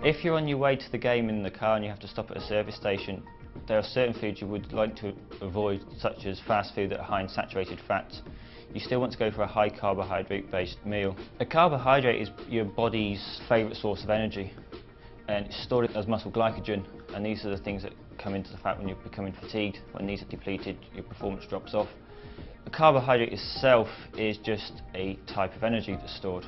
If you're on your way to the game in the car and you have to stop at a service station, there are certain foods you would like to avoid, such as fast food that are high in saturated fats. You still want to go for a high carbohydrate based meal. A carbohydrate is your body's favourite source of energy, and it's stored as muscle glycogen, and these are the things that come into the fat when you're becoming fatigued. When these are depleted, your performance drops off. A carbohydrate itself is just a type of energy that's stored.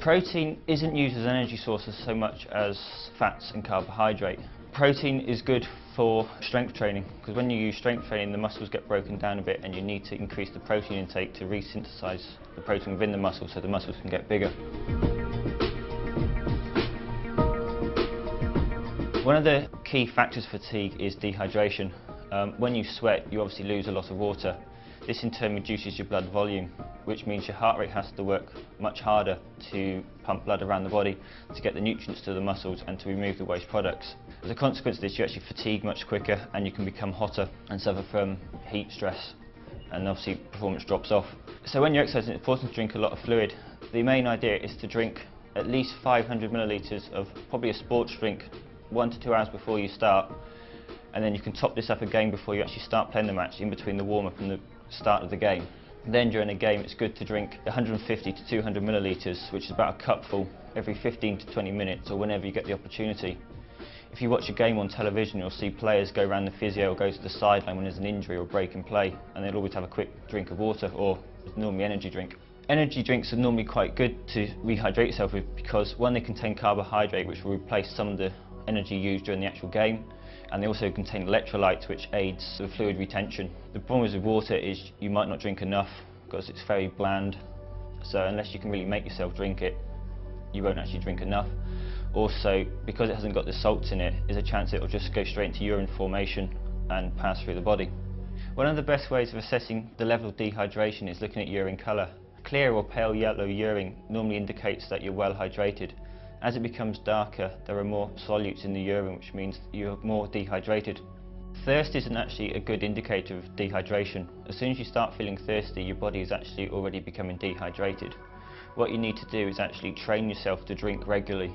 Protein isn't used as an energy source so much as fats and carbohydrate. Protein is good for strength training, because when you use strength training the muscles get broken down a bit and you need to increase the protein intake to resynthesize the protein within the muscle so the muscles can get bigger. One of the key factors for fatigue is dehydration. When you sweat you obviously lose a lot of water. This in turn reduces your blood volume, which means your heart rate has to work much harder to pump blood around the body to get the nutrients to the muscles and to remove the waste products. As a consequence of this, you actually fatigue much quicker and you can become hotter and suffer from heat stress, and obviously performance drops off. So when you're exercising, it's important to drink a lot of fluid. The main idea is to drink at least 500 millilitres of probably a sports drink 1 to 2 hours before you start, and then you can top this up again before you actually start playing the match, in between the warm-up and the start of the game. Then during a game it's good to drink 150 to 200 millilitres, which is about a cupful, every 15 to 20 minutes or whenever you get the opportunity. If you watch a game on television you'll see players go around the physio or go to the sideline when there's an injury or break in play, and they'll always have a quick drink of water, or normally energy drink. Energy drinks are normally quite good to rehydrate yourself with, because one, they contain carbohydrate which will replace some of the energy used during the actual game, and they also contain electrolytes which aids the fluid retention. The problem with water is you might not drink enough because it's very bland, so unless you can really make yourself drink it, you won't actually drink enough. Also, because it hasn't got the salts in it, there's a chance it will just go straight into urine formation and pass through the body. One of the best ways of assessing the level of dehydration is looking at urine colour. Clear or pale yellow urine normally indicates that you're well hydrated. As it becomes darker, there are more solutes in the urine, which means you're more dehydrated. Thirst isn't actually a good indicator of dehydration. As soon as you start feeling thirsty, your body is actually already becoming dehydrated. What you need to do is actually train yourself to drink regularly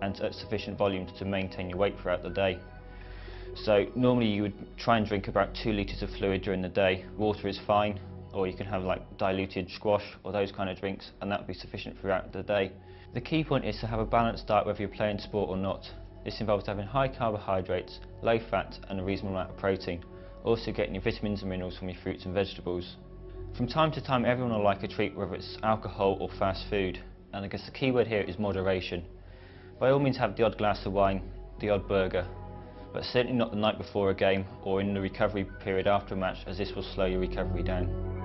and at sufficient volumes to maintain your weight throughout the day. So normally you would try and drink about 2 litres of fluid during the day. Water is fine, or you can have like diluted squash or those kind of drinks, and that would be sufficient throughout the day. The key point is to have a balanced diet whether you're playing sport or not. This involves having high carbohydrates, low fat and a reasonable amount of protein. Also getting your vitamins and minerals from your fruits and vegetables. From time to time everyone will like a treat, whether it's alcohol or fast food, and I guess the key word here is moderation. By all means have the odd glass of wine, the odd burger, but certainly not the night before a game or in the recovery period after a match, as this will slow your recovery down.